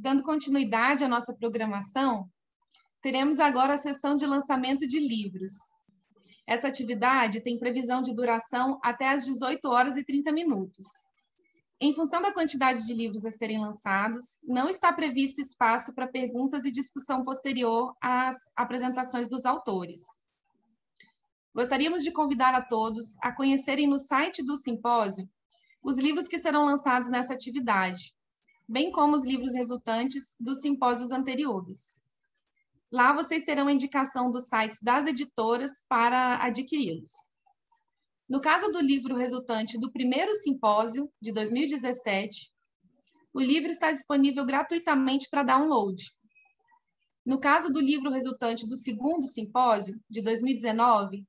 Dando continuidade à nossa programação, teremos agora a sessão de lançamento de livros. Essa atividade tem previsão de duração até às 18 horas e 30 minutos. Em função da quantidade de livros a serem lançados, não está previsto espaço para perguntas e discussão posterior às apresentações dos autores. Gostaríamos de convidar a todos a conhecerem no site do simpósio os livros que serão lançados nessa atividade, bem como os livros resultantes dos simpósios anteriores. Lá vocês terão a indicação dos sites das editoras para adquiri-los. No caso do livro resultante do primeiro simpósio, de 2017, o livro está disponível gratuitamente para download. No caso do livro resultante do segundo simpósio, de 2019,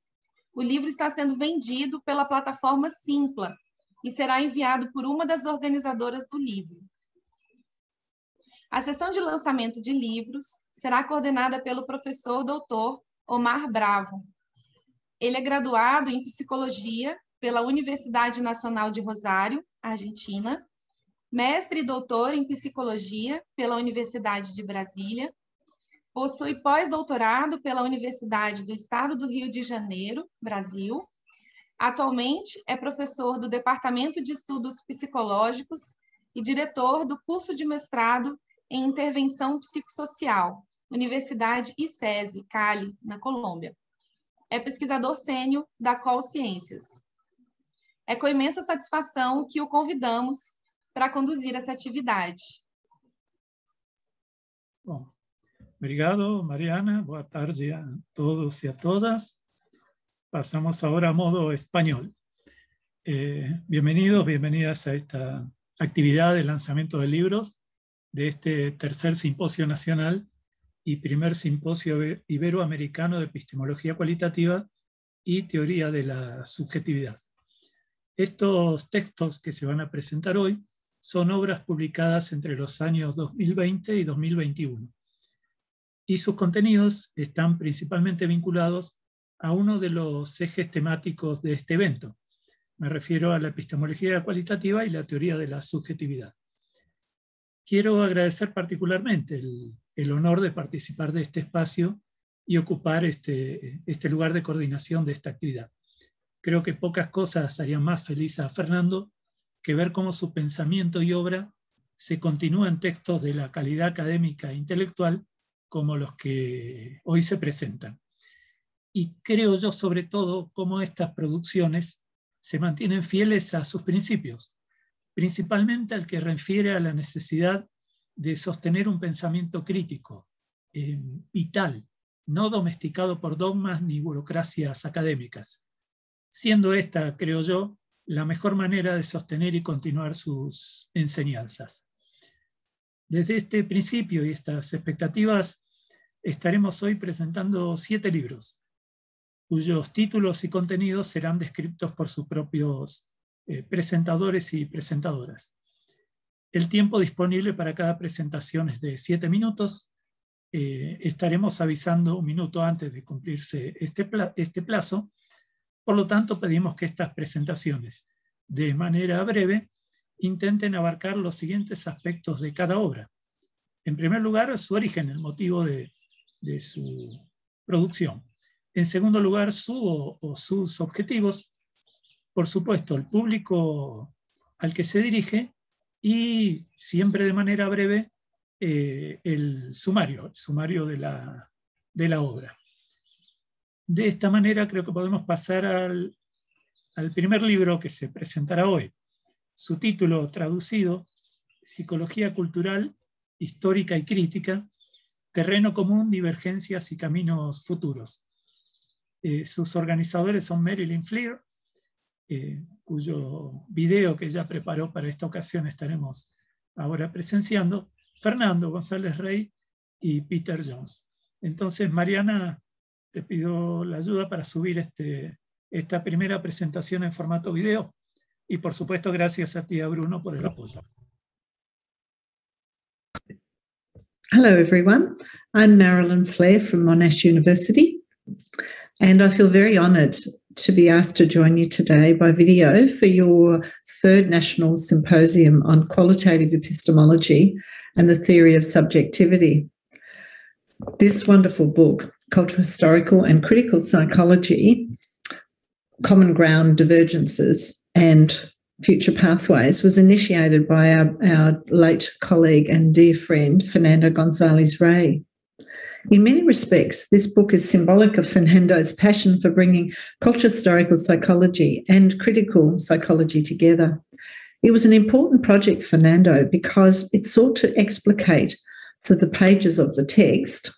o livro está sendo vendido pela plataforma Simpla e será enviado por uma das organizadoras do livro. A sessão de lançamento de livros será coordenada pelo professor doutor Omar Bravo. Ele é graduado em Psicologia pela Universidade Nacional de Rosário, Argentina, mestre e doutor em Psicologia pela Universidade de Brasília, possui pós-doutorado pela Universidade do Estado do Rio de Janeiro, Brasil. Atualmente é professor do Departamento de Estudos Psicológicos e diretor do curso de mestrado em Intervenção Psicossocial, Universidade ICESI, Cali, na Colômbia. É pesquisador sênior da COL Ciências. É com imensa satisfação que o convidamos para conduzir essa atividade. Bom, obrigado, Mariana. Boa tarde a todos e a todas. Pasamos ahora a modo español. Bienvenidos, bienvenidas a esta actividad de lanzamiento de libros de este tercer simposio nacional y primer simposio iberoamericano de epistemología cualitativa y teoría de la subjetividad. Estos textos que se van a presentar hoy son obras publicadas entre los años 2020 y 2021. Y sus contenidos están principalmente vinculados a uno de los ejes temáticos de este evento. Me refiero a la epistemología cualitativa y la teoría de la subjetividad. Quiero agradecer particularmente el honor de participar de este espacio y ocupar este lugar de coordinación de esta actividad. Creo que pocas cosas harían más feliz a Fernando que ver cómo su pensamiento y obra se continúa en textos de la calidad académica e intelectual como los que hoy se presentan. Y creo yo sobre todo cómo estas producciones se mantienen fieles a sus principios, principalmente al que refiere a la necesidad de sostener un pensamiento crítico, vital, no domesticado por dogmas ni burocracias académicas, siendo esta, creo yo, la mejor manera de sostener y continuar sus enseñanzas. Desde este principio y estas expectativas, estaremos hoy presentando 7 libros, cuyos títulos y contenidos serán descritos por sus propios presentadores y presentadoras. El tiempo disponible para cada presentación es de 7 minutos. Estaremos avisando un minuto antes de cumplirse este plazo. Por lo tanto, pedimos que estas presentaciones, de manera breve, intenten abarcar los siguientes aspectos de cada obra. En primer lugar, su origen, el motivo de su producción. En segundo lugar, su o sus objetivos. Por supuesto, el público al que se dirige y, siempre de manera breve, el sumario de la obra. De esta manera creo que podemos pasar al primer libro que se presentará hoy. Su título traducido, Psicología Cultural, Histórica y Crítica, Terreno Común, Divergencias y Caminos Futuros. Sus organizadores son Marilyn Fleer, cuyo video que ella preparó para esta ocasión estaremos ahora presenciando, Fernando González Rey y Peter Jones. Entonces, Mariana, te pido la ayuda para subir esta primera presentación en formato video y, por supuesto, gracias a ti, a Bruno, por el apoyo. Hello, everyone. I'm Marilyn Flair from Monash University, and I feel very honoured to be asked to join you today by video for your third National Symposium on Qualitative Epistemology and the Theory of Subjectivity. This wonderful book, Cultural, Historical and Critical Psychology, Common Ground, Divergences and Future Pathways, was initiated by our late colleague and dear friend, Fernando González Rey. In many respects, this book is symbolic of Fernando's passion for bringing cultural historical psychology and critical psychology together. It was an important project for Fernando because it sought to explicate through the pages of the text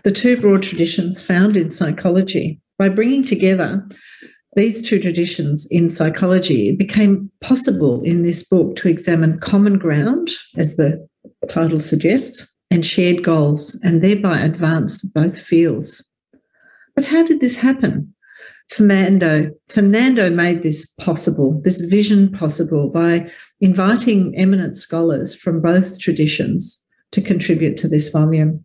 the two broad traditions found in psychology. By bringing together these two traditions in psychology, it became possible in this book to examine common ground, as the title suggests, and shared goals, and thereby advance both fields. But how did this happen? Fernando made this possible, this vision possible, by inviting eminent scholars from both traditions to contribute to this volume.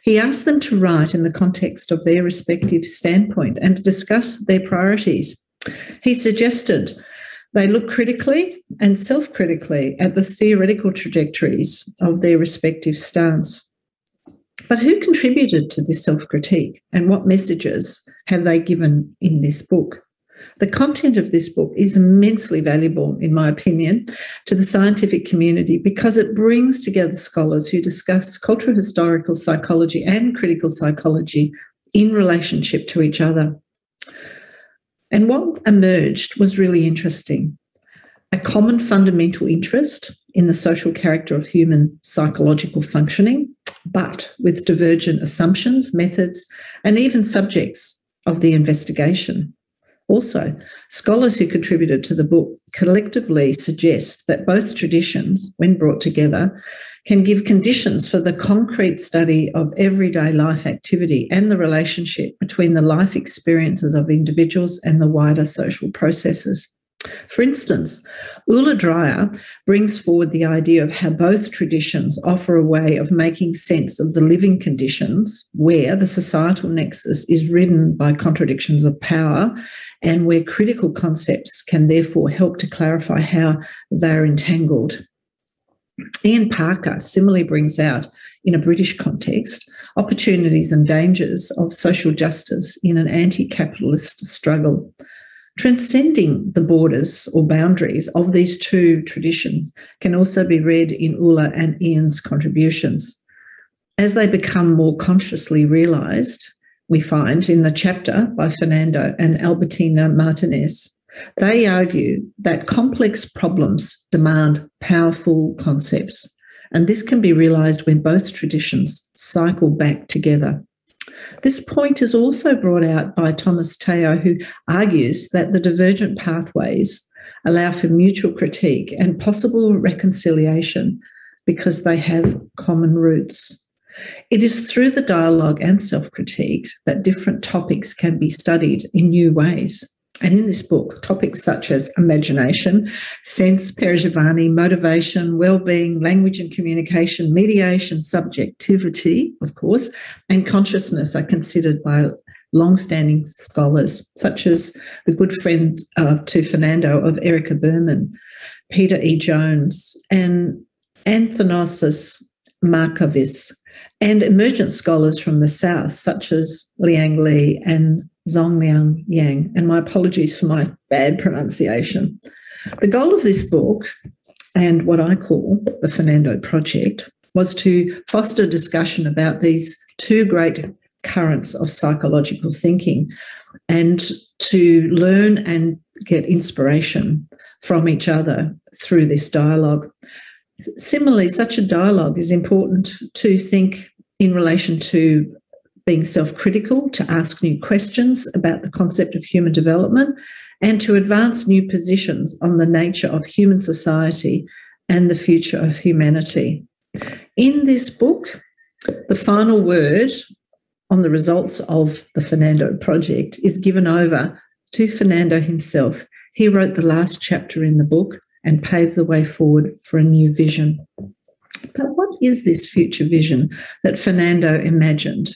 He asked them to write in the context of their respective standpoint and to discuss their priorities. He suggested they look critically and self-critically at the theoretical trajectories of their respective stance. But who contributed to this self-critique, and what messages have they given in this book? The content of this book is immensely valuable, in my opinion, to the scientific community because it brings together scholars who discuss cultural historical psychology and critical psychology in relationship to each other. And what emerged was really interesting. A common fundamental interest in the social character of human psychological functioning, but with divergent assumptions, methods, and even subjects of the investigation. Also, scholars who contributed to the book collectively suggest that both traditions, when brought together, can give conditions for the concrete study of everyday life activity and the relationship between the life experiences of individuals and the wider social processes. For instance, Ulla Dreyer brings forward the idea of how both traditions offer a way of making sense of the living conditions where the societal nexus is ridden by contradictions of power and where critical concepts can therefore help to clarify how they're entangled. Ian Parker similarly brings out, in a British context, opportunities and dangers of social justice in an anti-capitalist struggle. Transcending the borders or boundaries of these two traditions can also be read in Ulla and Ian's contributions. As they become more consciously realised, we find in the chapter by Fernando and Albertina Martinez, they argue that complex problems demand powerful concepts, and this can be realised when both traditions cycle back together. This point is also brought out by Thomas Teo, who argues that the divergent pathways allow for mutual critique and possible reconciliation because they have common roots. It is through the dialogue and self-critique that different topics can be studied in new ways. And in this book, topics such as imagination, sense, perjivani, motivation, well-being, language and communication, mediation, subjectivity, of course, and consciousness are considered by long-standing scholars, such as the good friend to Fernando of Erica Berman, Peter E. Jones, and Athanasios Markovis, and emergent scholars from the South, such as Liang Li and Zhongliang Yang, and my apologies for my bad pronunciation. The goal of this book, and what I call the Fernando Project, was to foster discussion about these two great currents of psychological thinking and to learn and get inspiration from each other through this dialogue. Similarly, such a dialogue is important to think in relation to being self-critical, to ask new questions about the concept of human development, and to advance new positions on the nature of human society and the future of humanity. In this book, the final word on the results of the Fernando Project is given over to Fernando himself. He wrote the last chapter in the book and paved the way forward for a new vision. But what is this future vision that Fernando imagined?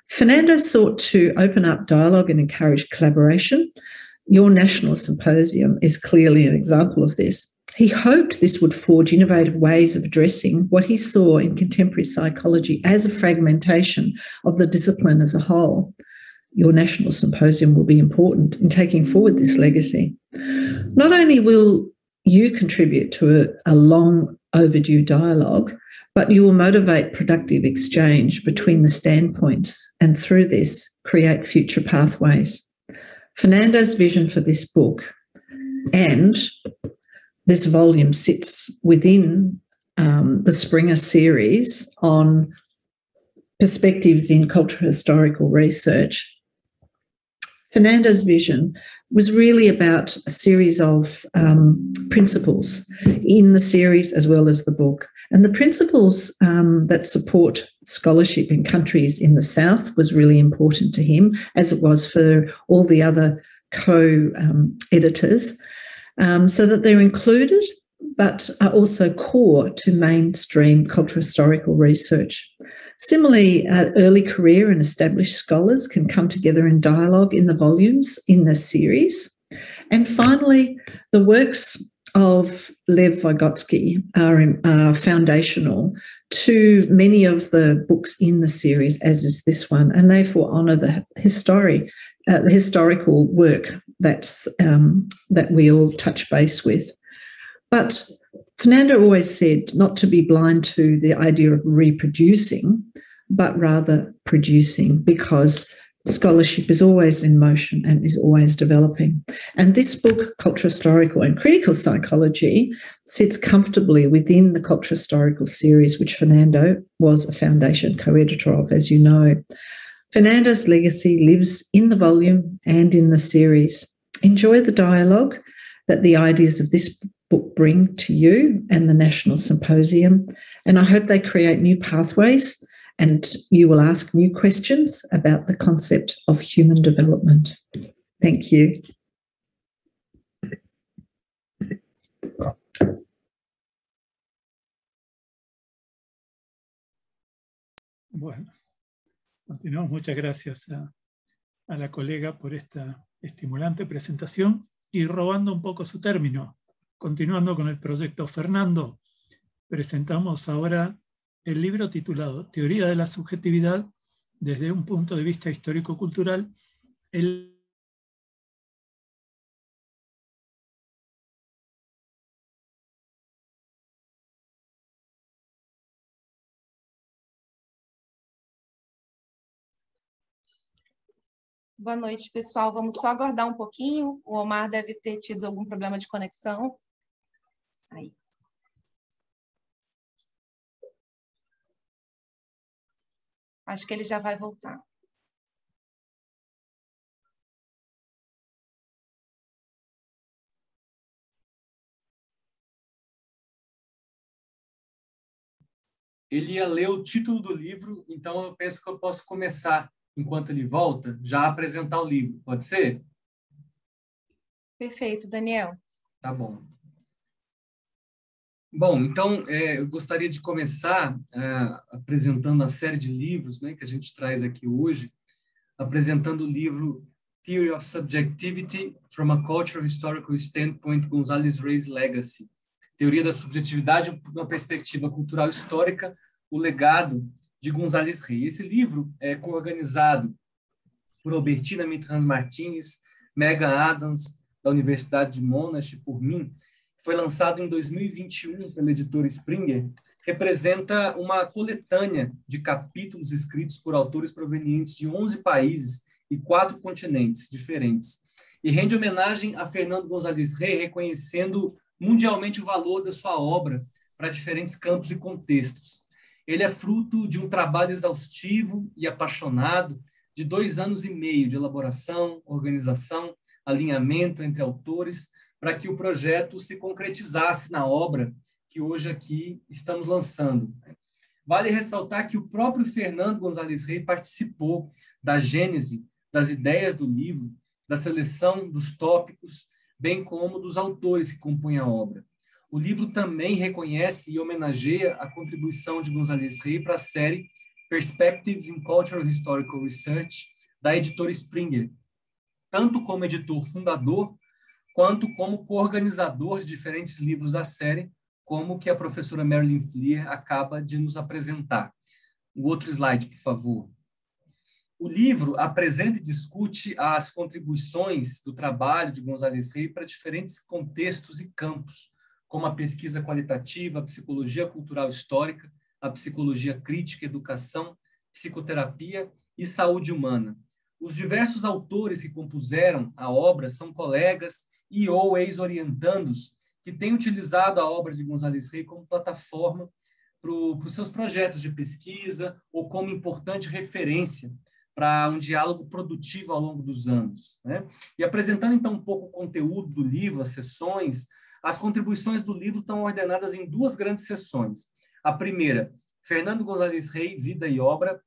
Fernando sought to open up dialogue and encourage collaboration. Your National Symposium is clearly an example of this. He hoped this would forge innovative ways of addressing what he saw in contemporary psychology as a fragmentation of the discipline as a whole. Your National Symposium will be important in taking forward this legacy. Not only will you contribute to a long overdue dialogue, but you will motivate productive exchange between the standpoints and through this create future pathways. Fernando's vision for this book and this volume sits within the Springer series on perspectives in cultural historical research. Fernando's vision was really about a series of principles in the series as well as the book. And the principles that support scholarship in countries in the South was really important to him, as it was for all the other co-editors, so that they're included but are also core to mainstream cultural historical research. Similarly, early career and established scholars can come together in dialogue in the volumes in the series. And finally, the works of Lev Vygotsky are foundational to many of the books in the series, as is this one, and therefore honour the historical work that we all touch base with. But Fernando always said not to be blind to the idea of reproducing, but rather producing, because scholarship is always in motion and is always developing. And this book, Cultural Historical and Critical Psychology, sits comfortably within the Cultural Historical series, which Fernando was a foundation co-editor of, as you know. Fernando's legacy lives in the volume and in the series. Enjoy the dialogue that the ideas of this book bring to you and the National Symposium, and I hope they create new pathways and you will ask new questions about the concept of human development. Thank you. Bueno, continuamos. Muchas gracias a la colega por esta estimulante presentación y robando un poco su término. Continuando con el proyecto Fernando, presentamos ahora el libro titulado Teoría de la subjetividad desde un punto de vista histórico-cultural. Boa noite, pessoal. Vamos só aguardar um pouquinho. O Omar deve ter tido algum problema de conexão. Aí. Acho que ele já vai voltar. Ele ia ler o título do livro, então eu penso que eu posso começar, enquanto ele volta, já apresentar o livro. Pode ser? Perfeito, Daniel. Tá bom. Bom, então, eu gostaria de começar apresentando a série de livros, né, que a gente traz aqui hoje, apresentando o livro Theory of Subjectivity from a Cultural Historical Standpoint, González Rey's Legacy. Teoria da Subjetividade, uma perspectiva cultural histórica, o legado de González Rey. Esse livro é coorganizado por Albertina Mitrans Martínez, Megan Adams, da Universidade de Monash, por mim. Foi lançado em 2021 pela editora Springer, representa uma coletânea de capítulos escritos por autores provenientes de 11 países e 4 continentes diferentes, e rende homenagem a Fernando González Rey, reconhecendo mundialmente o valor da sua obra para diferentes campos e contextos. Ele é fruto de um trabalho exaustivo e apaixonado de 2 anos e meio de elaboração, organização, alinhamento entre autores, para que o projeto se concretizasse na obra que hoje aqui estamos lançando. Vale ressaltar que o próprio Fernando González Rey participou da gênese das ideias do livro, da seleção dos tópicos, bem como dos autores que compõem a obra. O livro também reconhece e homenageia a contribuição de González Rey para a série Perspectives in Cultural Historical Research, da editora Springer, tanto como editor fundador, quanto como coorganizador de diferentes livros da série, como que a professora Marilyn Fleer acaba de nos apresentar. O outro slide, por favor. O livro apresenta e discute as contribuições do trabalho de González Rey para diferentes contextos e campos, como a pesquisa qualitativa, a psicologia cultural histórica, a psicologia crítica, educação, psicoterapia e saúde humana. Os diversos autores que compuseram a obra são colegas e ou ex-orientandos que têm utilizado a obra de González Rey como plataforma para os seus projetos de pesquisa ou como importante referência para um diálogo produtivo ao longo dos anos, né? E apresentando, então, um pouco o conteúdo do livro, as sessões, as contribuições do livro estão ordenadas em duas grandes sessões. A primeira, Fernando González Rey, Vida e Obra,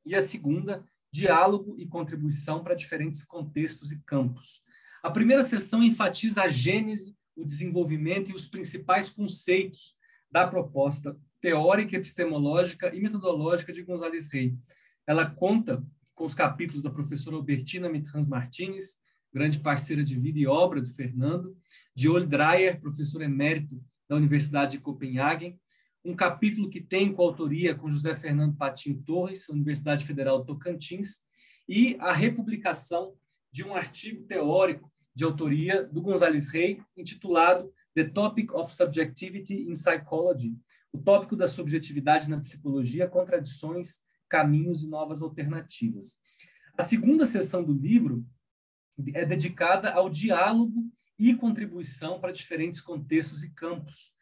e a segunda, Diálogo e Contribuição para Diferentes Contextos e Campos. A primeira sessão enfatiza a gênese, o desenvolvimento e os principais conceitos da proposta teórica, epistemológica e metodológica de González Rey. Ela conta com os capítulos da professora Albertina Mitrans Martínez, grande parceira de vida e obra do Fernando, de Ole Dreyer, professor emérito da Universidade de Copenhague, um capítulo que tem coautoria com José Fernando Patim Torres, Universidade Federal do Tocantins, e a republicação de um artigo teórico de autoria do González Rey, intitulado The Topic of Subjectivity in Psychology, o tópico da subjetividade na psicologia, contradições, caminhos e novas alternativas. A segunda sessão do livro é dedicada ao diálogo e contribuição para diferentes contextos e campos.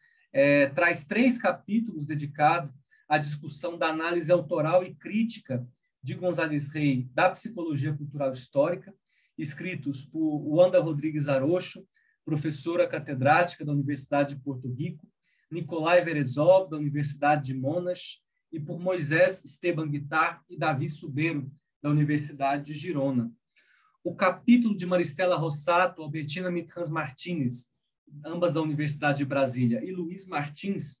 Traz 3 capítulos dedicados à discussão da análise autoral e crítica de González Rey da psicologia cultural histórica, escritos por Wanda Rodrigues Arocho, professora catedrática da Universidade de Porto Rico, Nikolai Verezov, da Universidade de Monash, e por Moisés Esteban Guitar e Davi Subeiro, da Universidade de Girona. O capítulo de Maristela Rossato, Albertina Mitrans Martínez, ambas da Universidade de Brasília, e Luiz Martins,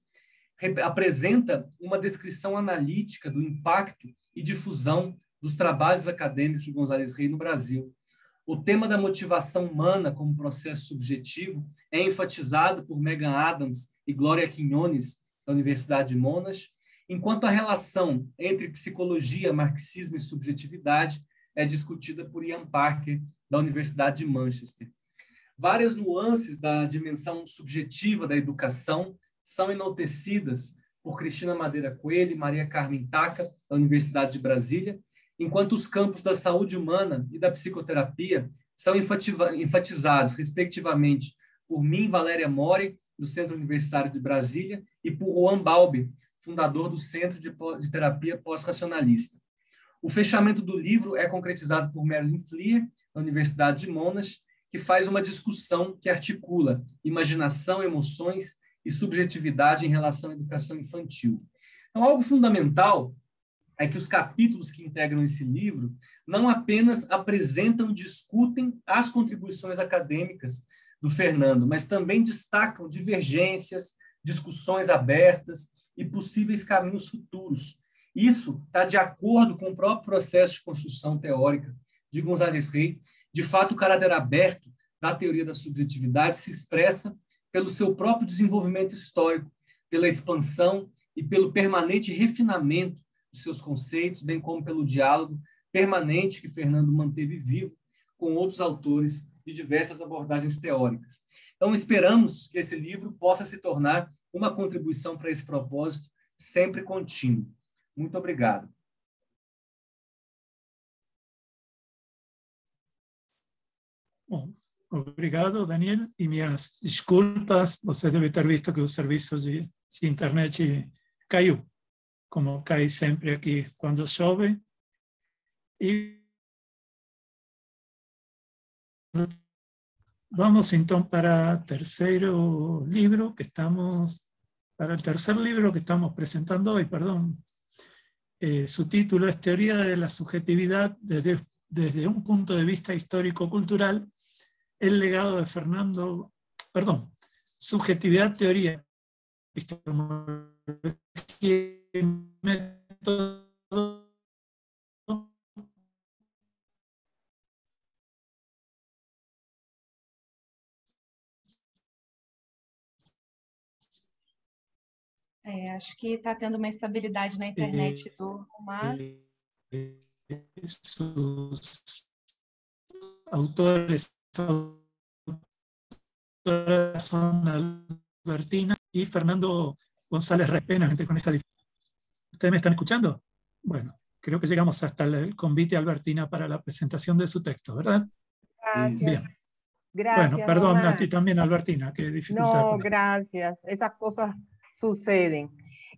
apresenta uma descrição analítica do impacto e difusão dos trabalhos acadêmicos de González Rey no Brasil. O tema da motivação humana como processo subjetivo é enfatizado por Megan Adams e Glória Quinones, da Universidade de Monash, enquanto a relação entre psicologia, marxismo e subjetividade é discutida por Ian Parker, da Universidade de Manchester. Várias nuances da dimensão subjetiva da educação são enaltecidas por Cristina Madeira Coelho e Maria Carmen Taca, da Universidade de Brasília, enquanto os campos da saúde humana e da psicoterapia são enfatizados, respectivamente, por mim, Valéria Mori, do Centro Universitário de Brasília, e por Juan Balbi, fundador do Centro de Terapia Pós-Racionalista. O fechamento do livro é concretizado por Marilyn Fleer, da Universidade de Monash, que faz uma discussão que articula imaginação, emoções e subjetividade em relação à educação infantil. Então, algo fundamental é que os capítulos que integram esse livro não apenas apresentam e discutem as contribuições acadêmicas do Fernando, mas também destacam divergências, discussões abertas e possíveis caminhos futuros. Isso está de acordo com o próprio processo de construção teórica de González Rey. De fato, o caráter aberto da teoria da subjetividade se expressa pelo seu próprio desenvolvimento histórico, pela expansão e pelo permanente refinamento dos seus conceitos, bem como pelo diálogo permanente que Fernando manteve vivo com outros autores de diversas abordagens teóricas. Então, esperamos que esse livro possa se tornar uma contribuição para esse propósito sempre contínuo. Muito obrigado. Bom, obrigado, Daniel, e minhas desculpas. Você deve ter visto que o serviço de internet caiu, como cai sempre aqui quando chove. E vamos então para o terceiro livro que estamos, para el tercer libro que estamos presentando hoy, perdón. Su título es Teoría de la Subjetividad desde un punto de vista histórico-cultural, el legado de Fernando, perdón, Subjetividad, Teoría, Epistemología y Método Acho que está tendo uma estabilidade na internet do Omar. Sus autores son Albertina y Fernando González Respena, gente con esta dificultad. ¿Ustedes me están escuchando? Bueno, creo que llegamos hasta el convite Albertina para la presentación de su texto, ¿verdad? Gracias. Bien. Gracias, bueno, perdón, Omar. a ti también, Albertina, qué dificultad. No, gracias. Esas cosas suceden.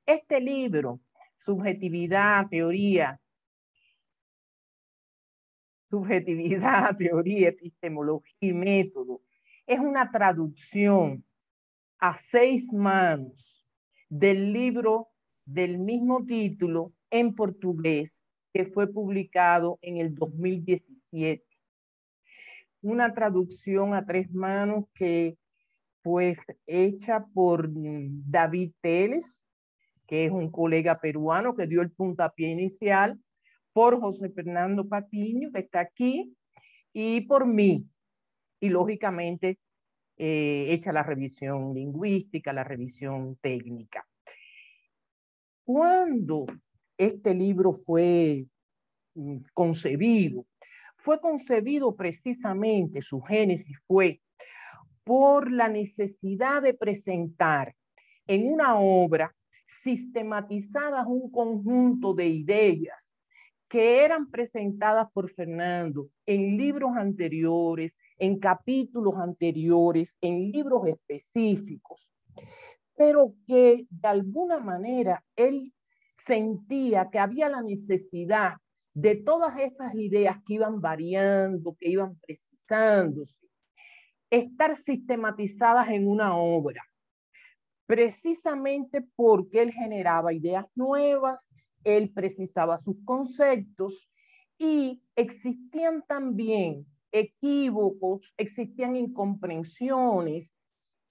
Este libro, Subjetividad, Teoría, Epistemología y Método, es una traducción a 6 manos del libro del mismo título en portugués que fue publicado en el 2017. Una traducción a 3 manos que fue hecha por David Teles, que es un colega peruano que dio el puntapié inicial, por José Fernando Patiño, que está aquí, y por mí. Y lógicamente hecha la revisión lingüística, la revisión técnica. Cuando este libro fue concebido, precisamente, su génesis fue por la necesidad de presentar en una obra sistematizadas un conjunto de ideas que eran presentadas por Fernando en libros anteriores, en capítulos anteriores, en libros específicos, pero que de alguna manera él sentía que había la necesidad de todas esas ideas que iban variando, que iban precisándose, estar sistematizadas en una obra, precisamente porque él generaba ideas nuevas, él precisaba sus conceptos y existían también equívocos, existían incomprensiones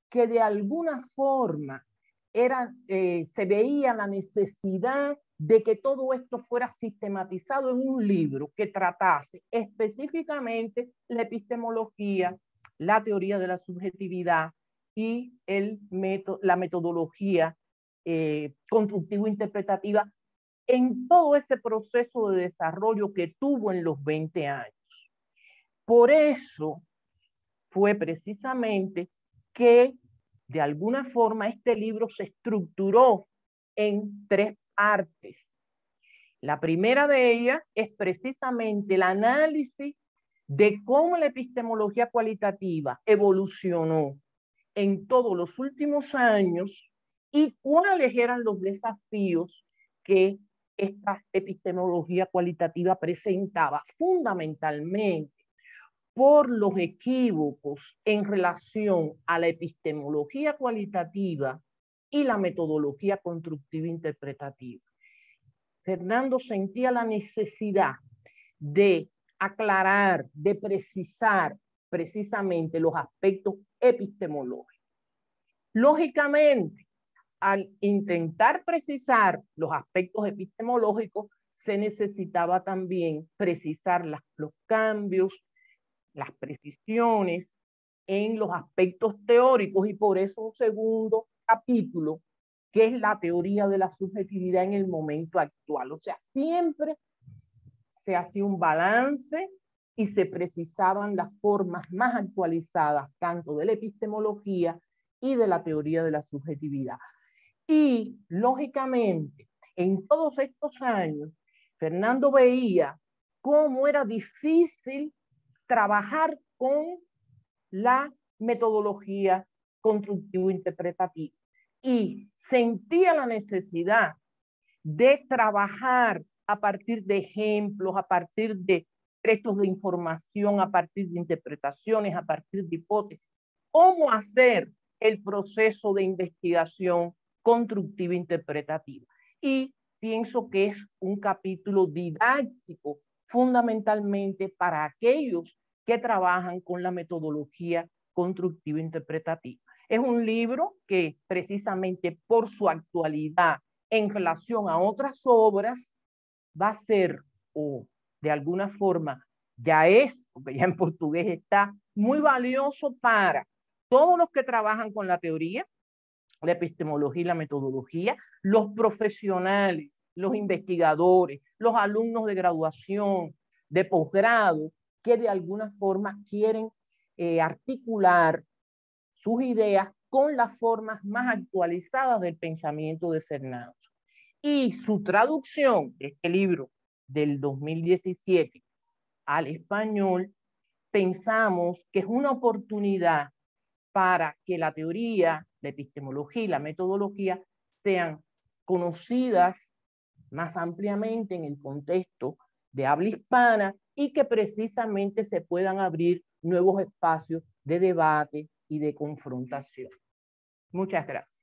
que de alguna forma se veía la necesidad de que todo esto fuera sistematizado en un libro que tratase específicamente la epistemología, la teoría de la subjetividad y la metodología constructivo-interpretativa en todo ese proceso de desarrollo que tuvo en los 20 años. Por eso fue precisamente que de alguna forma este libro se estructuró en 3 partes. La primera de ellas es precisamente el análisis de cómo la epistemología cualitativa evolucionó en todos los últimos años y cuáles eran los desafíos que esta epistemología cualitativa presentaba, fundamentalmente por los equívocos en relación a la epistemología cualitativa y la metodología constructiva interpretativa. Fernando sentía la necesidad de aclarar, de precisar precisamente los aspectos epistemológicos. Lógicamente, al intentar precisar los aspectos epistemológicos, se necesitaba también precisar los cambios, las precisiones en los aspectos teóricos, y por eso un segundo capítulo, que es la teoría de la subjetividad en el momento actual. O sea, siempre se hacía un balance y se precisaban las formas más actualizadas, tanto de la epistemología y de la teoría de la subjetividad. Y, lógicamente, en todos estos años, Fernando veía cómo era difícil trabajar con la metodología constructivo-interpretativa y sentía la necesidad de trabajar a partir de ejemplos, a partir de trechos de información, a partir de interpretaciones, a partir de hipótesis. ¿Cómo hacer el proceso de investigación constructiva interpretativa? Y pienso que es un capítulo didáctico fundamentalmente para aquellos que trabajan con la metodología constructiva interpretativa. Es un libro que precisamente por su actualidad en relación a otras obras va a ser, o de alguna forma ya es, porque ya en portugués está, muy valioso para todos los que trabajan con la teoría, la epistemología y la metodología, los profesionales, los investigadores, los alumnos de graduación, de posgrado, que de alguna forma quieren articular sus ideas con las formas más actualizadas del pensamiento de Cernados. Y su traducción, este libro del 2017 al español, pensamos que es una oportunidad para que la teoría, la epistemología y la metodología sean conocidas más ampliamente en el contexto de habla hispana y que precisamente se puedan abrir nuevos espacios de debate y de confrontación. Muchas gracias.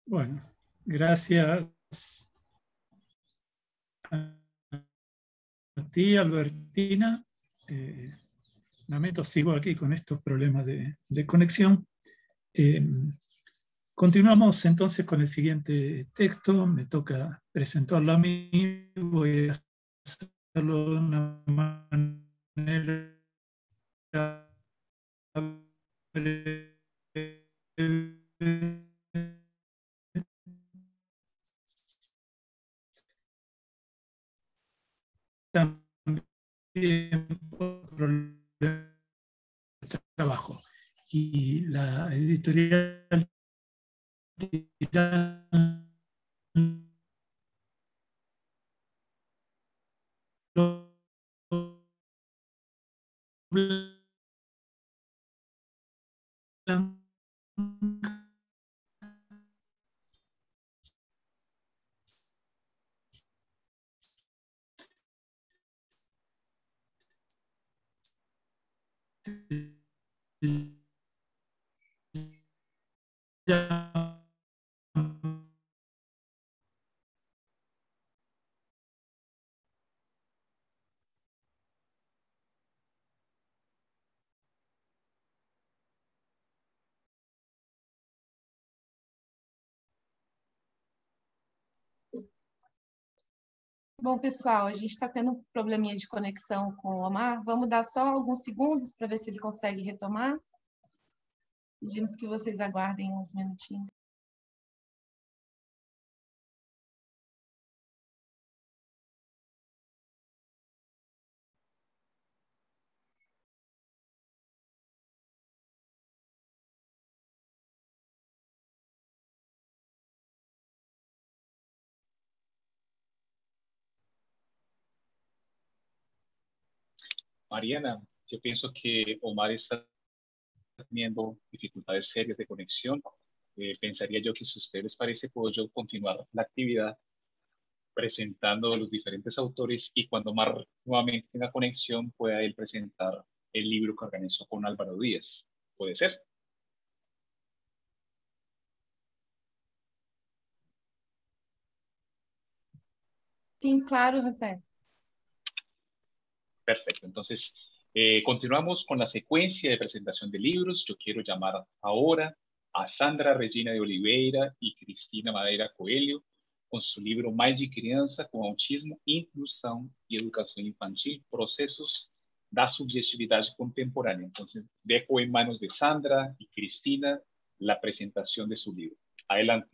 Bueno, gracias a ti, Albertina. Lamento, sigo aquí con estos problemas de conexión. Continuamos entonces con el siguiente texto. Me toca presentarlo a mí. Voy a hacerlo de una manera breve. También por problemas de trabajo. Y la editorial Tirán Bom, pessoal, a gente está tendo um probleminha de conexão com o Omar. Vamos dar só alguns segundos para ver se ele consegue retomar. Pedimos que vocês aguardem uns minutinhos. Mariana, yo pienso que Omar está teniendo dificultades serias de conexión. Pensaría yo que si a ustedes les parece, puedo yo continuar la actividad presentando los diferentes autores y cuando Omar nuevamente tenga conexión pueda él presentar el libro que organizó con Álvaro Díaz. ¿Puede ser? Sim, claro, José. Perfecto, entonces continuamos con la secuencia de presentación de libros. Yo quiero llamar ahora a Sandra Regina de Oliveira y Cristina Madeira Coelho con su libro Mais de Criança com Autismo, Inclusão e Educação Infantil, Processos da Subjetividade Contemporánea. Entonces, dejo en manos de Sandra y Cristina la presentación de su libro. Adelante.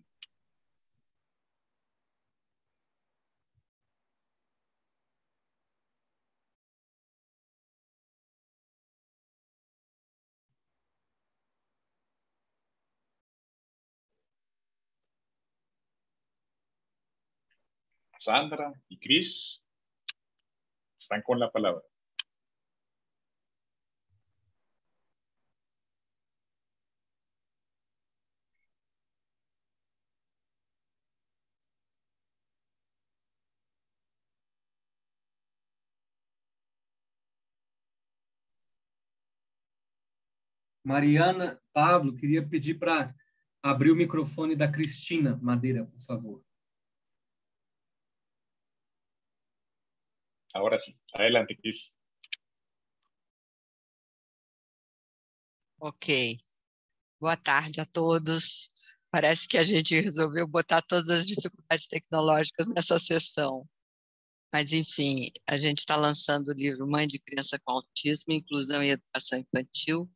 Sandra y Cris están con la palabra. Mariana, Pablo, queria pedir para abrir o microfone da Cristina Madeira, por favor. Ahora sí, adelante, Cris. Ok. Boa tarde a todos. Parece que a gente resolveu botar todas as dificuldades tecnológicas nessa sessão. Mas, enfim, a gente está lançando o livro Mãe de Criança com Autismo, Inclusão e Educação Infantil,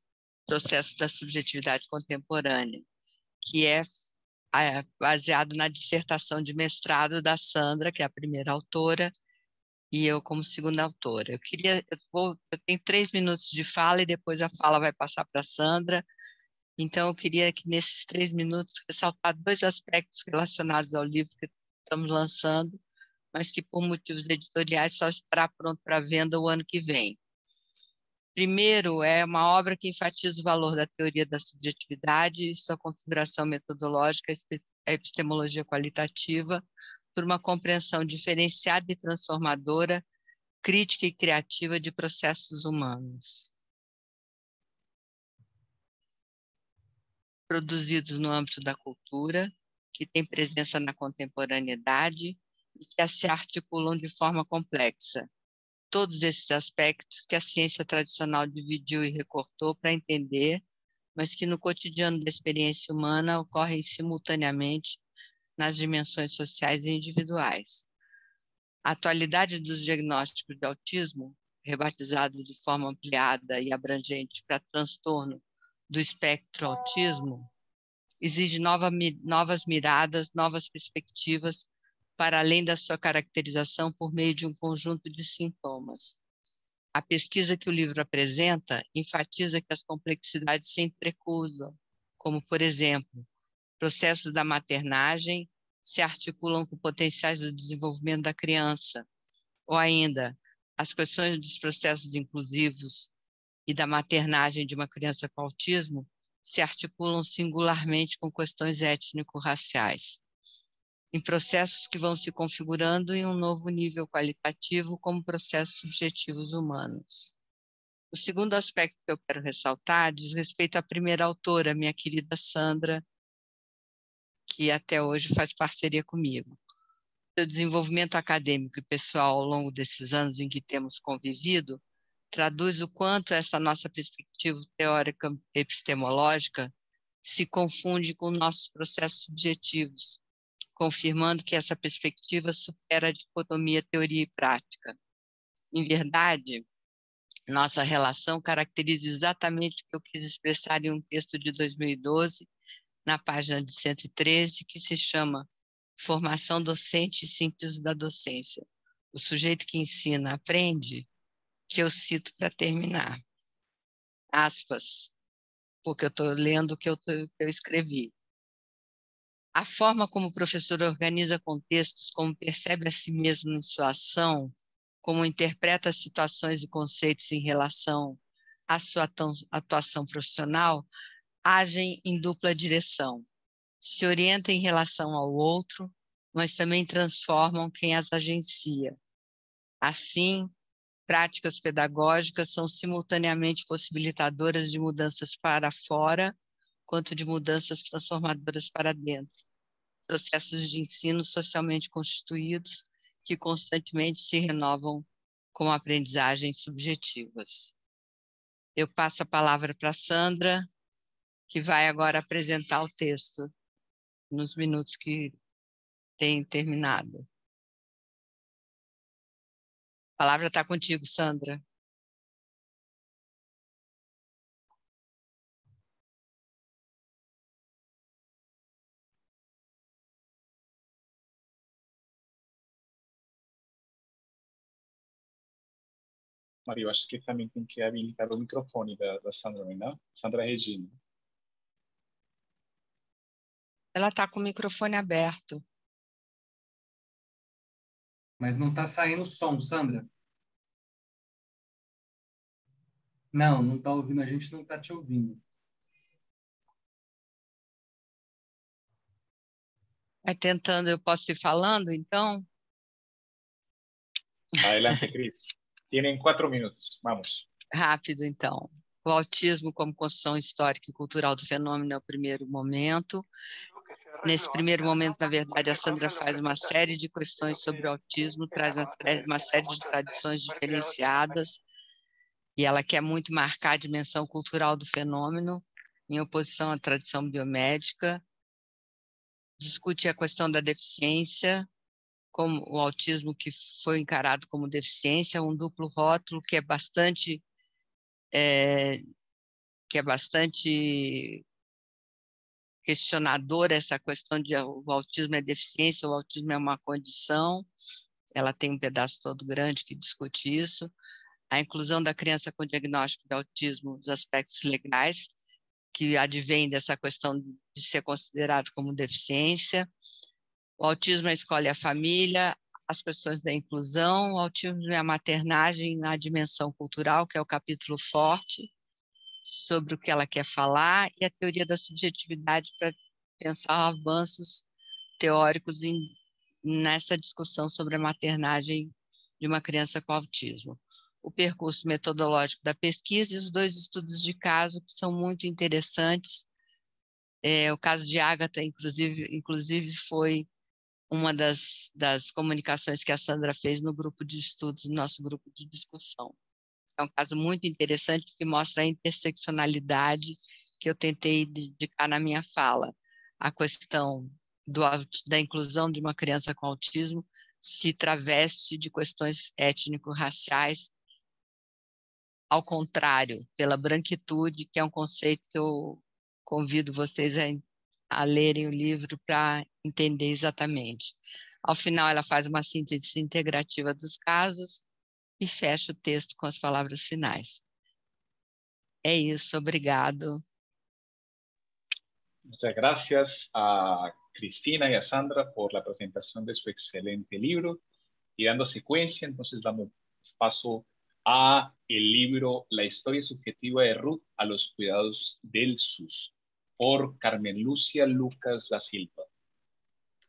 Processos da Subjetividade Contemporânea. que é baseado na dissertação de mestrado da Sandra, que é a primeira autora, e eu como segunda autora. Eu tenho 3 minutos de fala e depois a fala vai passar para a Sandra. Então, eu queria que nesses 3 minutos ressaltar 2 aspectos relacionados ao livro que estamos lançando, mas que por motivos editoriais só estará pronto para venda o ano que vem. Primeiro, é uma obra que enfatiza o valor da teoria da subjetividade e sua configuração metodológica, a epistemologia qualitativa, por uma compreensão diferenciada e transformadora, crítica e criativa de processos humanos. Produzidos no âmbito da cultura, que tem presença na contemporaneidade e que se articulam de forma complexa. Todos esses aspectos que a ciência tradicional dividiu e recortou para entender, mas que no cotidiano da experiência humana ocorrem simultaneamente nas dimensões sociais e individuais. A atualidade dos diagnósticos de autismo, rebatizado de forma ampliada e abrangente para transtorno do espectro autismo, exige novas miradas, novas perspectivas, para além da sua caracterização por meio de um conjunto de sintomas. A pesquisa que o livro apresenta enfatiza que as complexidades se entrecruzam, como, por exemplo, processos da maternagem se articulam com potenciais do desenvolvimento da criança, ou ainda, as questões dos processos inclusivos e da maternagem de uma criança com autismo se articulam singularmente com questões étnico-raciais, em processos que vão se configurando em um novo nível qualitativo como processos subjetivos humanos. O segundo aspecto que eu quero ressaltar diz respeito à primeira autora, minha querida Sandra, que até hoje faz parceria comigo. Seu desenvolvimento acadêmico e pessoal ao longo desses anos em que temos convivido traduz o quanto essa nossa perspectiva teórica epistemológica se confunde com nossos processos subjetivos, confirmando que essa perspectiva supera a dicotomia teoria e prática. Em verdade, nossa relação caracteriza exatamente o que eu quis expressar em um texto de 2012, na página de 113, que se chama Formação Docente e Síntese da Docência. O sujeito que ensina aprende, que eu cito para terminar. Aspas, porque eu estou lendo o que eu escrevi. A forma como o professor organiza contextos, como percebe a si mesmo em sua ação, como interpreta situações e conceitos em relação à sua atuação profissional, agem em dupla direção. Se orientam em relação ao outro, mas também transformam quem as agencia. Assim, práticas pedagógicas são simultaneamente possibilitadoras de mudanças para fora, quanto de mudanças transformadoras para dentro. Processos de ensino socialmente constituídos que constantemente se renovam com aprendizagens subjetivas. Eu passo a palavra para a Sandra, que vai agora apresentar o texto nos minutos que tem terminado. A palavra está contigo, Sandra. Maria, eu acho que também tem que habilitar o microfone da Sandra, não? Sandra Regina. Ela está com o microfone aberto. Mas não está saindo som, Sandra. Não está ouvindo, a gente não está te ouvindo. Vai tentando, eu posso ir falando, então? Adelante, Cris. Tienen 4 minutos. Vamos. Rápido, então. O autismo como construção histórica e cultural do fenômeno é o primeiro momento. Nesse primeiro momento, na verdade, a Sandra faz uma série de questões sobre o autismo, traz uma série de tradições diferenciadas, e ela quer muito marcar a dimensão cultural do fenômeno, em oposição à tradição biomédica. Discute a questão da deficiência, como o autismo que foi encarado como deficiência, um duplo rótulo que é bastante questionadora essa questão de o autismo é deficiência, o autismo é uma condição. Ela tem um pedaço todo grande que discute isso. A inclusão da criança com diagnóstico de autismo, os aspectos legais, que advém dessa questão de ser considerado como deficiência. O autismo é a escola e a família, as questões da inclusão, o autismo e a maternagem na dimensão cultural, que é o capítulo forte, sobre o que ela quer falar, e a teoria da subjetividade para pensar avanços teóricos nessa discussão sobre a maternagem de uma criança com autismo. O percurso metodológico da pesquisa e os 2 estudos de caso que são muito interessantes. O caso de Ágata, inclusive foi uma das comunicações que a Sandra fez no grupo de estudos, no nosso grupo de discussão. É um caso muito interessante que mostra a interseccionalidade que eu tentei dedicar na minha fala. A questão da inclusão de uma criança com autismo se traveste de questões étnico-raciais, ao contrário, pela branquitude, que é um conceito que eu convido vocês a lerem o livro para entender exatamente. Ao final, ela faz uma síntese integrativa dos casos e fecha o texto com as palavras finais. É isso, obrigado. Muchas gracias a Cristina y a Sandra por la presentación de su excelente libro. Y dando secuencia, entonces damos paso a el libro La historia subjetiva de Ruth a los cuidados del SUS, por Carmen Lucia Lucas da Silva.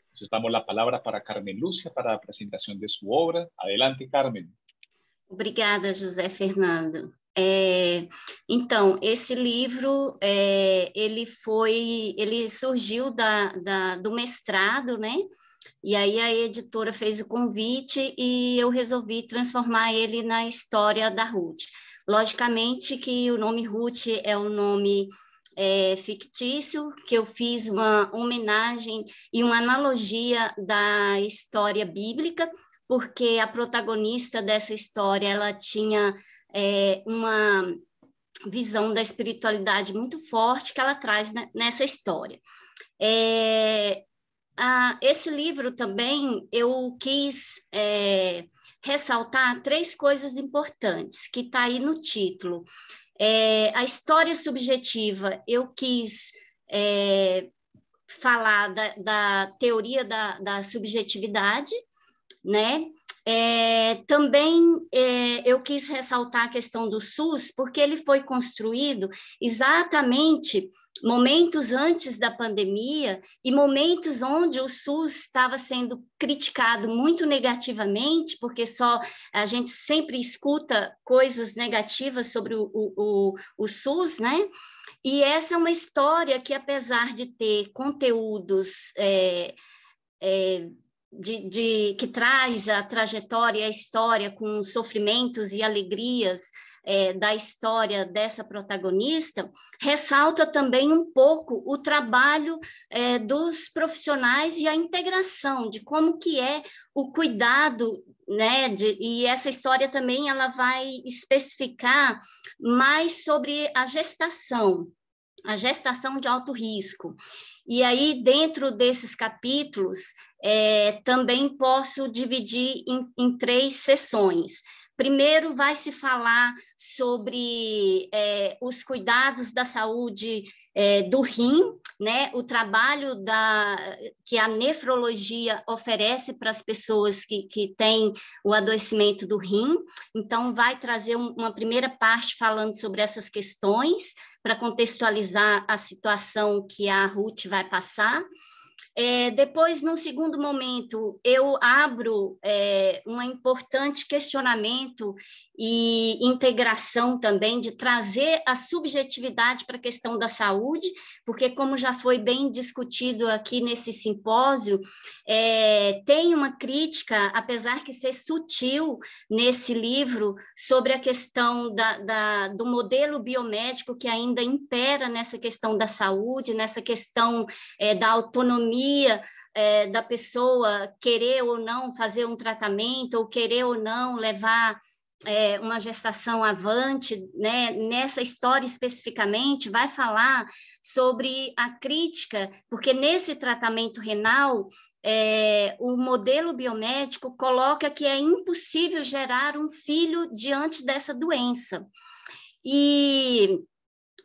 Entonces damos la palabra para Carmen Lucia para la presentación de su obra. Adelante, Carmen. Obrigada, José Fernando. Então, esse livro, ele surgiu do mestrado, né? E aí a editora fez o convite e eu resolvi transformar ele na história da Ruth. Logicamente que o nome Ruth é um nome fictício, que eu fiz uma homenagem e uma analogia da história bíblica, porque a protagonista dessa história, ela tinha uma visão da espiritualidade muito forte que ela traz nessa história. Esse livro também, eu quis ressaltar 3 coisas importantes, que está aí no título. A história subjetiva, eu quis falar da teoria da subjetividade, né? Também eu quis ressaltar a questão do SUS, porque ele foi construído exatamente momentos antes da pandemia e momentos onde o SUS estava sendo criticado muito negativamente, porque a gente sempre escuta coisas negativas sobre o SUS, né? E essa é uma história que, apesar de ter conteúdos que traz a trajetória e a história com sofrimentos e alegrias da história dessa protagonista, ressalta também um pouco o trabalho dos profissionais e a integração de como que é o cuidado, né? E essa história também ela vai especificar mais sobre a gestação de alto risco. E aí, dentro desses capítulos, também posso dividir em 3 sessões. Primeiro, vai se falar sobre os cuidados da saúde do rim, né? O trabalho que a nefrologia oferece para as pessoas que têm o adoecimento do rim. Então, vai trazer uma primeira parte falando sobre essas questões, para contextualizar a situação que a Ruth vai passar. Depois, num segundo momento, eu abro um importante questionamento e integração também de trazer a subjetividade para a questão da saúde, porque, como já foi bem discutido aqui nesse simpósio, tem uma crítica, apesar que ser sutil nesse livro, sobre a questão do modelo biomédico que ainda impera nessa questão da saúde, nessa questão da autonomia da pessoa querer ou não fazer um tratamento, ou querer ou não levar uma gestação avante, né? Nessa história especificamente, vai falar sobre a crítica, porque nesse tratamento renal, o modelo biomédico coloca que é impossível gerar um filho diante dessa doença. E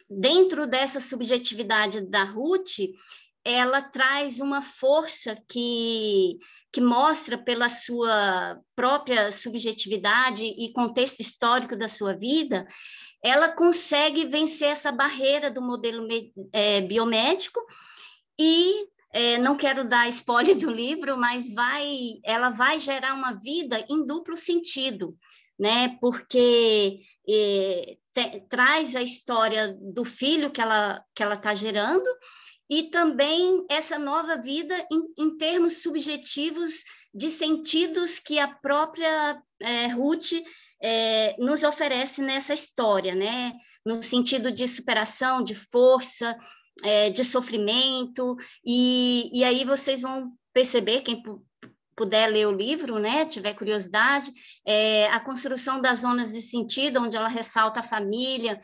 dentro dessa subjetividade da Ruth, ela traz uma força que mostra pela sua própria subjetividade e contexto histórico da sua vida, ela consegue vencer essa barreira do modelo biomédico e, não quero dar spoiler do livro, mas ela vai gerar uma vida em duplo sentido, né? Porque traz a história do filho que ela está gerando, e também essa nova vida em termos subjetivos de sentidos que a própria Ruth nos oferece nessa história, né? No sentido de superação, de força, de sofrimento, e aí vocês vão perceber, quem puder ler o livro, né, tiver curiosidade, a construção das zonas de sentido, onde ela ressalta a família,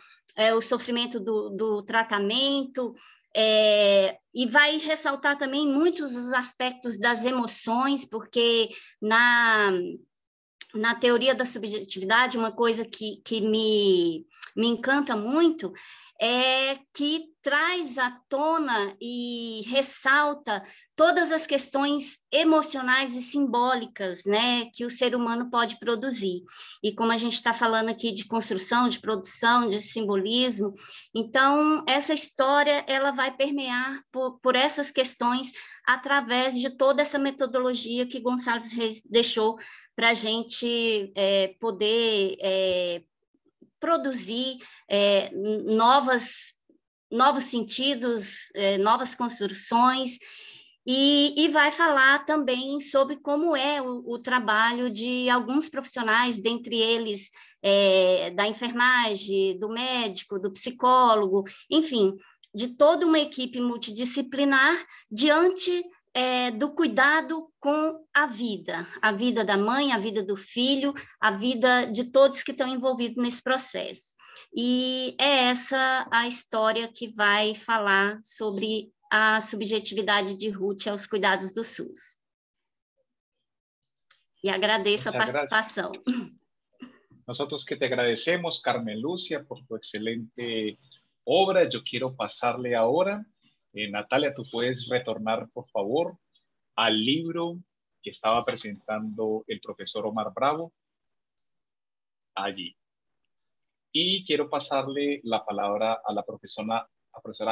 o sofrimento do tratamento, e vai ressaltar também muitos os aspectos das emoções, porque na teoria da subjetividade, uma coisa que me encanta muito é que traz à tona e ressalta todas as questões emocionais e simbólicas, né, que o ser humano pode produzir. E como a gente está falando aqui de construção, de produção, de simbolismo, então essa história ela vai permear por essas questões através de toda essa metodologia que Gonçalves Reis deixou para a gente poder produzir novos sentidos, novas construções, e vai falar também sobre como é o trabalho de alguns profissionais, dentre eles da enfermagem, do médico, do psicólogo, enfim, de toda uma equipe multidisciplinar diante do cuidado com a vida da mãe, a vida do filho, a vida de todos que estão envolvidos nesse processo. E é essa a história que vai falar sobre a subjetividade de Ruth aos cuidados do SUS. E agradeço a participação. Nosotros que te agradecemos, Carmen Lucia, por tu excelente obra. Yo quiero pasarle ahora, Natalia, tú puedes retornar, por favor, al libro que estaba presentando el profesor Omar Bravo, allí. Y quiero pasarle la palabra a la profesora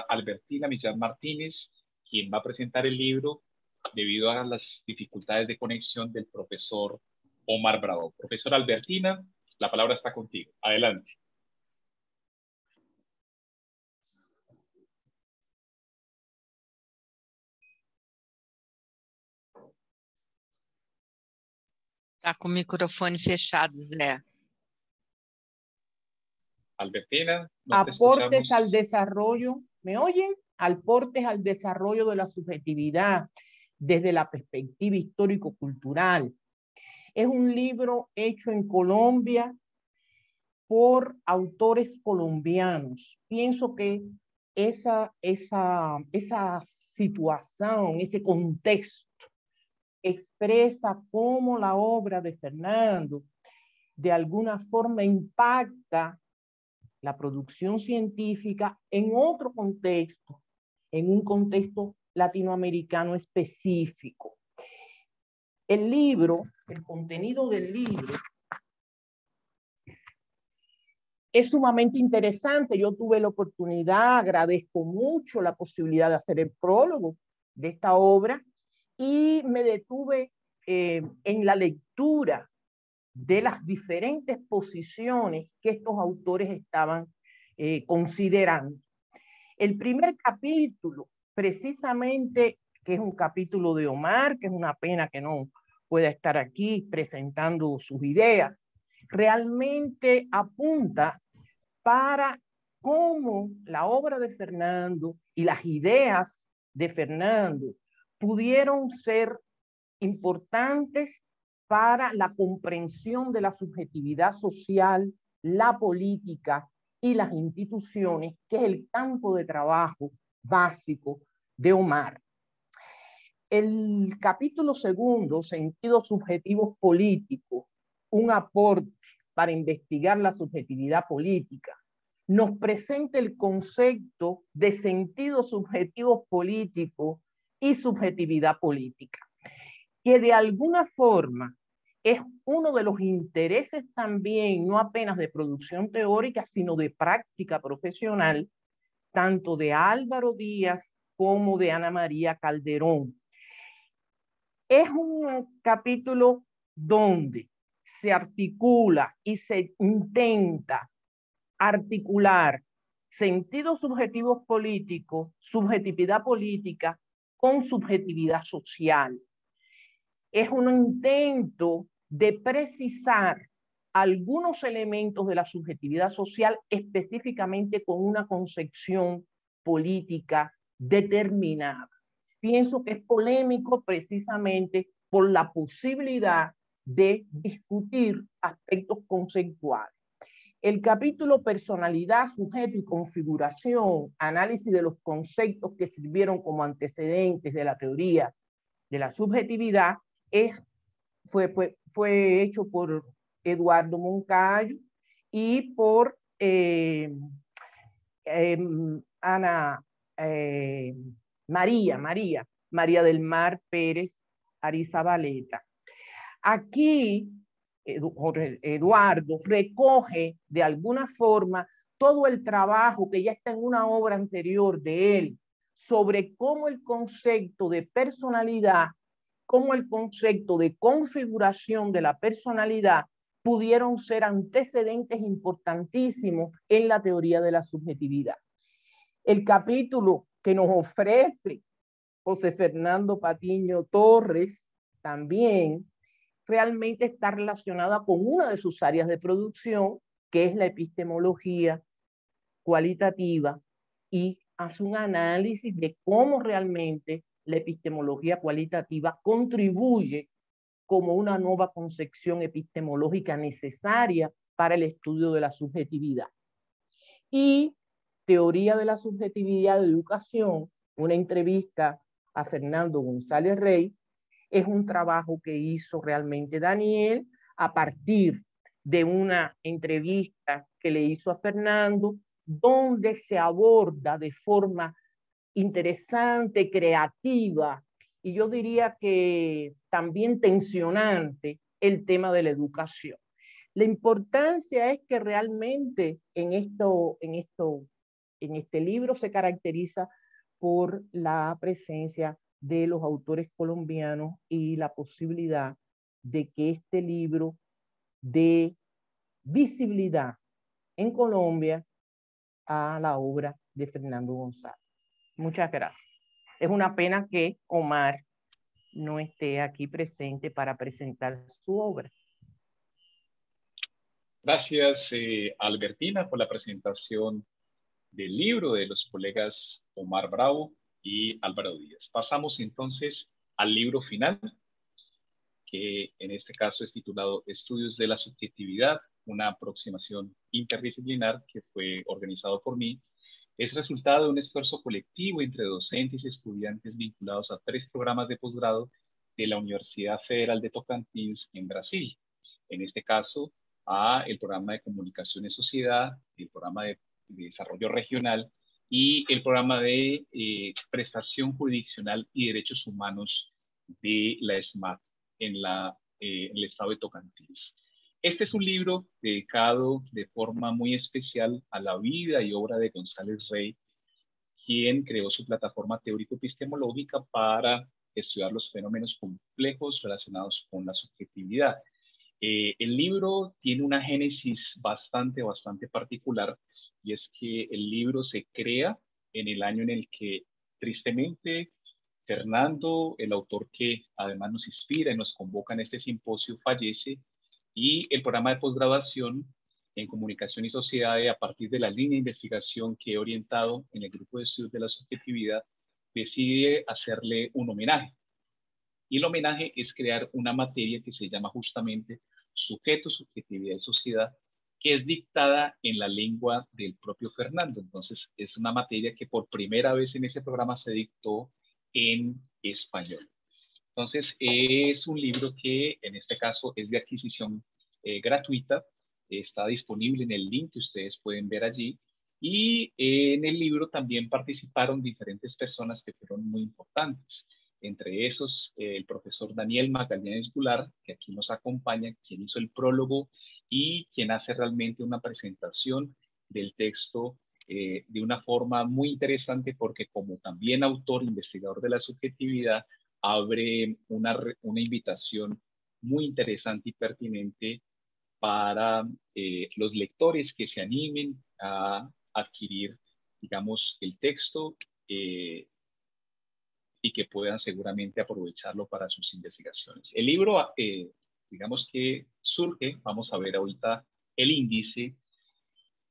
Albertina Millán Martínez, quien va a presentar el libro debido a las dificultades de conexión del profesor Omar Bravo. Profesora Albertina, la palabra está contigo. Adelante. Está com o microfone fechado, Zé. Albertina, no aportes al desarrollo, ¿me oyen? Aportes al desarrollo de la subjetividad desde la perspectiva histórico-cultural. Es un libro hecho en Colombia por autores colombianos. Pienso que esa situación, ese contexto, expresa cómo la obra de Fernando de alguna forma impacta la producción científica en otro contexto, en un contexto latinoamericano específico. El libro, el contenido del libro es sumamente interesante. Yo tuve la oportunidad, agradezco mucho la posibilidad de hacer el prólogo de esta obra y me detuve en la lectura de las diferentes posiciones que estos autores estaban considerando. El primer capítulo, precisamente, que es un capítulo de Omar, que es una pena que no pueda estar aquí presentando sus ideas, realmente apunta para cómo la obra de Fernando y las ideas de Fernando pudieron ser importantes para la comprensión de la subjetividad social, la política y las instituciones, que es el campo de trabajo básico de Omar. El capítulo segundo, Sentidos subjetivos políticos, un aporte para investigar la subjetividad política, nos presenta el concepto de sentidos subjetivos políticos y subjetividad política, que de alguna forma es uno de los intereses también, no apenas de producción teórica, sino de práctica profesional, tanto de Álvaro Díaz como de Ana María Calderón. Es un capítulo donde se articula y se intenta articular sentidos subjetivos políticos, subjetividad política con subjetividad social. Es un intento de precisar algunos elementos de la subjetividad social específicamente con una concepción política determinada. Pienso que es polémico precisamente por la posibilidad de discutir aspectos conceptuales. El capítulo Personalidad, Sujeto y Configuración, análisis de los conceptos que sirvieron como antecedentes de la teoría de la subjetividad, fue hecho por Eduardo Moncayo y por María del Mar Pérez Arizabaleta. Aquí Eduardo recoge de alguna forma todo el trabajo que ya está en una obra anterior de él sobre cómo el concepto de personalidad, cómo el concepto de configuración de la personalidad pudieron ser antecedentes importantísimos en la teoría de la subjetividad. El capítulo que nos ofrece José Fernando Patiño Torres también realmente está relacionada con una de sus áreas de producción, que es la epistemología cualitativa, y hace un análisis de cómo realmente la epistemología cualitativa contribuye como una nueva concepción epistemológica necesaria para el estudio de la subjetividad. Y Teoría de la Subjetividad de Educación, una entrevista a Fernando González Rey, es un trabajo que hizo realmente Daniel a partir de una entrevista que le hizo a Fernando, donde se aborda de forma interesante, creativa, y yo diría que también tensionante, el tema de la educación. La importancia es que realmente en este libro se caracteriza por la presencia de los autores colombianos y la posibilidad de que este libro dé visibilidad en Colombia a la obra de Fernando González. Muchas gracias. Es una pena que Omar no esté aquí presente para presentar su obra. Gracias, Albertina, por la presentación del libro de los colegas Omar Bravo y Álvaro Díaz. Pasamos entonces al libro final, que en este caso es titulado Estudios de la Subjetividad, una aproximación interdisciplinar, que fue organizado por mí. Es resultado de un esfuerzo colectivo entre docentes y estudiantes vinculados a 3 programas de posgrado de la Universidad Federal de Tocantins en Brasil. En este caso, el programa de Comunicación y Sociedad, el programa de Desarrollo Regional y el programa de Prestación Jurisdiccional y Derechos Humanos de la SMAT en el estado de Tocantins. Este es un libro dedicado de forma muy especial a la vida y obra de González Rey, quien creó su plataforma teórico-epistemológica para estudiar los fenómenos complejos relacionados con la subjetividad. El libro tiene una génesis bastante particular, y es que el libro se crea en el año en el que, tristemente, Fernando, el autor que además nos inspira y nos convoca en este simposio, fallece, y el programa de posgraduación en Comunicación y Sociedad, a partir de la línea de investigación que he orientado en el grupo de estudios de la subjetividad, decide hacerle un homenaje. Y el homenaje es crear una materia que se llama justamente Sujeto, Subjetividad y Sociedad, que es dictada en la lengua del propio Fernando. Entonces, es una materia que por primera vez en ese programa se dictó en español. Entonces, es un libro que en este caso es de adquisición gratuita. Está disponible en el link que ustedes pueden ver allí. Y en el libro también participaron diferentes personas que fueron muy importantes. Entre esos, el profesor Daniel Magallanes Gular, que aquí nos acompaña, quien hizo el prólogo y quien hace realmente una presentación del texto de una forma muy interesante, porque como también autor, investigador de la subjetividad, abre una invitación muy interesante y pertinente para los lectores que se animen a adquirir, digamos, el texto y que puedan seguramente aprovecharlo para sus investigaciones. El libro, digamos que surge, vamos a ver ahorita el índice.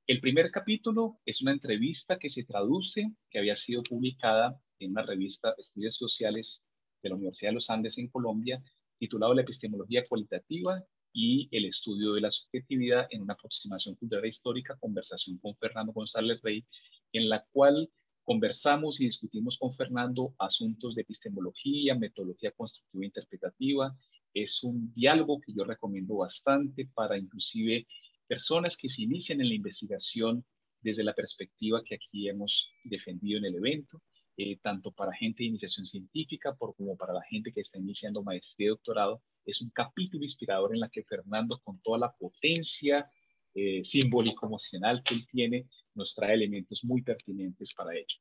El primer capítulo es una entrevista que se traduce, que había sido publicada en una revista Estudios Sociales de la Universidad de los Andes en Colombia, titulado La epistemología cualitativa y el estudio de la subjetividad en una aproximación cultural e histórica, conversación con Fernando González Rey, en la cual conversamos y discutimos con Fernando asuntos de epistemología, metodología constructiva e interpretativa. Es un diálogo que yo recomiendo bastante para inclusive personas que se inician en la investigación desde la perspectiva que aquí hemos defendido en el evento, tanto para gente de iniciación científica como para la gente que está iniciando maestría y doctorado. Es un capítulo inspirador en la que Fernando, con toda la potencia simbólico-emocional que él tiene, nos trae elementos muy pertinentes para ello.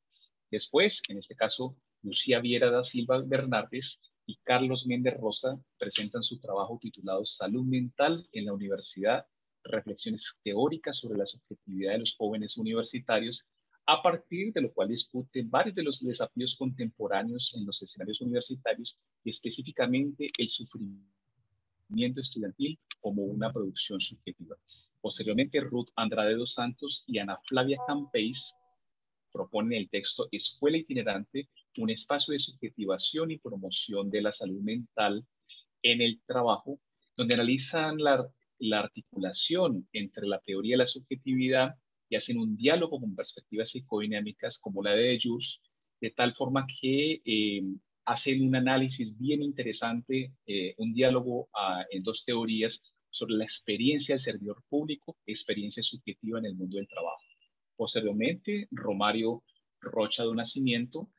Después, en este caso, Lucía Viera da Silva Bernardes y Carlos Méndez Rosa presentan su trabajo titulado Salud Mental en la Universidad, reflexiones teóricas sobre la subjetividad de los jóvenes universitarios, a partir de lo cual discuten varios de los desafíos contemporáneos en los escenarios universitarios y específicamente el sufrimiento estudiantil como una producción subjetiva. Posteriormente, Ruth Andrade dos Santos y Ana Flavia Campeis proponen el texto Escuela Itinerante, un espacio de subjetivación y promoción de la salud mental en el trabajo, donde analizan la articulación entre la teoría de la subjetividad y hacen un diálogo con perspectivas psicodinámicas como la de Deleuze, de tal forma que hacen un análisis bien interesante, un diálogo en dos teorías sobre la experiencia del servidor público, experiencia subjetiva en el mundo del trabajo. Posteriormente, Romario Rocha do Nascimento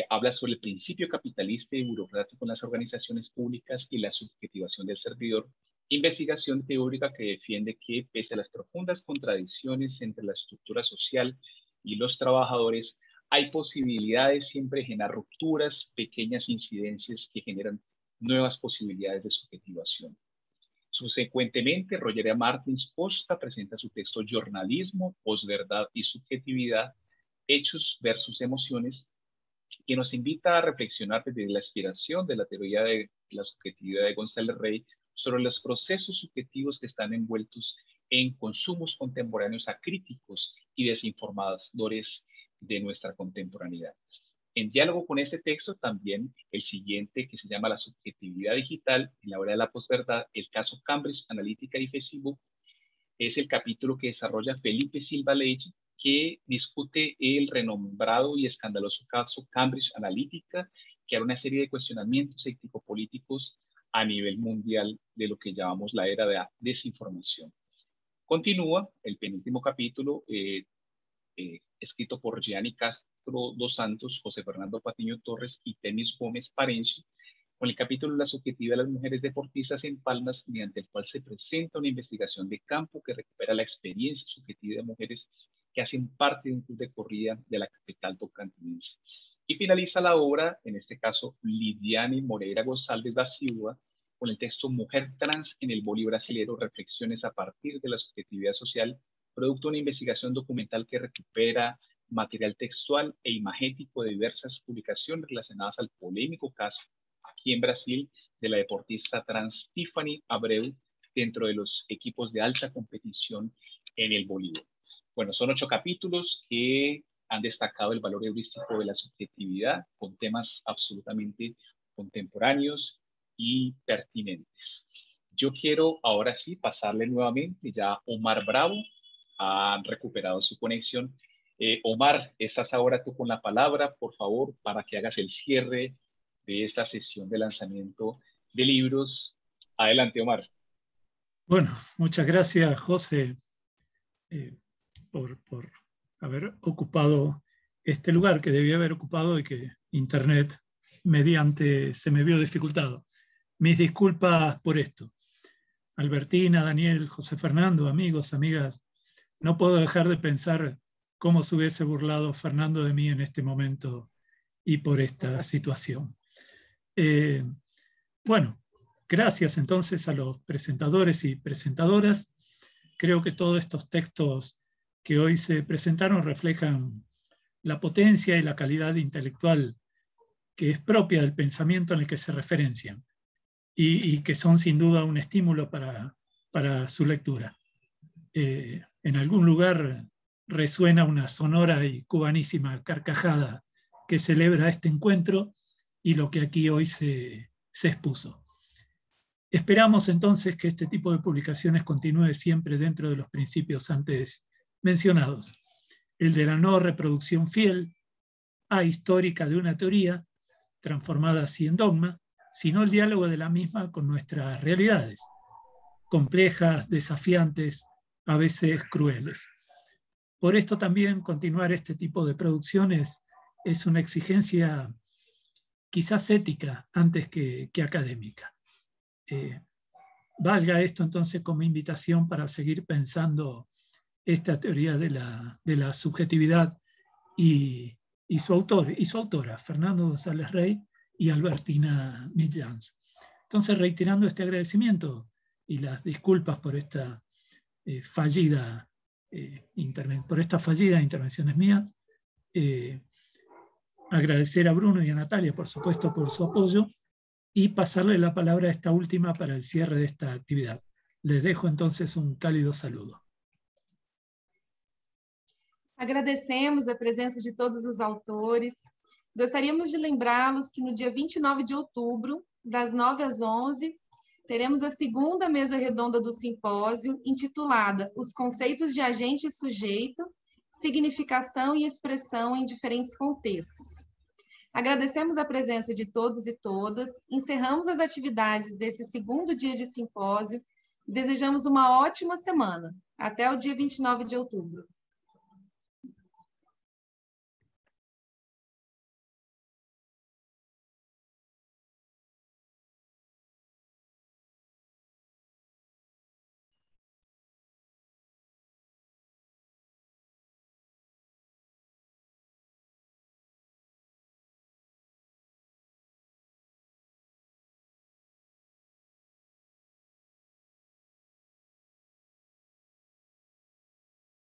habla sobre el principio capitalista y burocrático en las organizaciones públicas y la subjetivación del servidor, investigación teórica que defiende que, pese a las profundas contradicciones entre la estructura social y los trabajadores, hay posibilidades siempre de generar rupturas, pequeñas incidencias que generan nuevas posibilidades de subjetivación. Subsecuentemente, Rogeria Martins Costa presenta su texto Jornalismo, Posverdad y Subjetividad, Hechos versus Emociones, que nos invita a reflexionar desde la inspiración de la teoría de la subjetividad de González Rey sobre los procesos subjetivos que están envueltos en consumos contemporáneos acríticos y desinformadores de nuestra contemporaneidad. En diálogo con este texto también el siguiente, que se llama La subjetividad digital en la hora de la posverdad, el caso Cambridge Analytica y Facebook, es el capítulo que desarrolla Felipe Silva Leite, que discute el renombrado y escandaloso caso Cambridge Analytica, que era una serie de cuestionamientos ético-políticos a nivel mundial de lo que llamamos la era de la desinformación. Continúa el penúltimo capítulo, escrito por Gianni Castro dos Santos, José Fernando Patiño Torres y Temis Gómez Parencio, con el capítulo La subjetividad de las mujeres deportistas en Palmas, mediante el cual se presenta una investigación de campo que recupera la experiencia subjetiva de mujeres que hacen parte de un club de corrida de la capital tocantinense. Y finaliza la obra, en este caso, Lidiane Moreira González da Silva, con el texto Mujer Trans en el Boli Brasilero, reflexiones a partir de la subjetividad social, producto de una investigación documental que recupera material textual e imagético de diversas publicaciones relacionadas al polémico caso aquí en Brasil de la deportista trans Tiffany Abreu dentro de los equipos de alta competición en el voleibol. Bueno, son 8 capítulos que han destacado el valor heurístico de la subjetividad con temas absolutamente contemporáneos y pertinentes. Yo quiero ahora sí pasarle nuevamente, ya Omar Bravo ha recuperado su conexión. Omar, estás ahora tú con la palabra, por favor, para que hagas el cierre de esta sesión de lanzamiento de libros. Adelante, Omar. Bueno, muchas gracias, José, por haber ocupado este lugar que debía haber ocupado y que Internet mediante se me vio dificultado. Mis disculpas por esto. Albertina, Daniel, José Fernando, amigos, amigas, no puedo dejar de pensar cómo se hubiese burlado Fernando de mí en este momento y por esta situación. Bueno, gracias entonces a los presentadores y presentadoras. Creo que todos estos textos que hoy se presentaron reflejan la potencia y la calidad intelectual que es propia del pensamiento en el que se referencian y que son sin duda un estímulo para su lectura. En algún lugar resuena una sonora y cubanísima carcajada que celebra este encuentro y lo que aquí hoy se expuso. Esperamos entonces que este tipo de publicaciones continúe siempre dentro de los principios antes mencionados, el de la no reproducción fiel, ahistórica de una teoría, transformada así en dogma, sino el diálogo de la misma con nuestras realidades, complejas, desafiantes, a veces crueles. Por esto también continuar este tipo de producciones es una exigencia quizás ética antes que académica. Valga esto entonces como invitación para seguir pensando esta teoría de la subjetividad y su autor y su autora, Fernando González Rey y Albertina Mitjans. Entonces, reiterando este agradecimiento y las disculpas por esta fallidas intervenciones mías, agradecer a Bruno y a Natalia, por supuesto, por su apoyo y pasarle la palabra a esta última para el cierre de esta actividad. Les dejo entonces un cálido saludo. Agradecemos a presença de todos os autores. Gostaríamos de lembrá-los que no dia 29 de outubro, das 9 às 11, teremos a segunda mesa redonda do simpósio, intitulada Os conceitos de agente e sujeito, significação e expressão em diferentes contextos. Agradecemos a presença de todos e todas, encerramos as atividades desse segundo dia de simpósio e desejamos uma ótima semana. Até o dia 29 de outubro.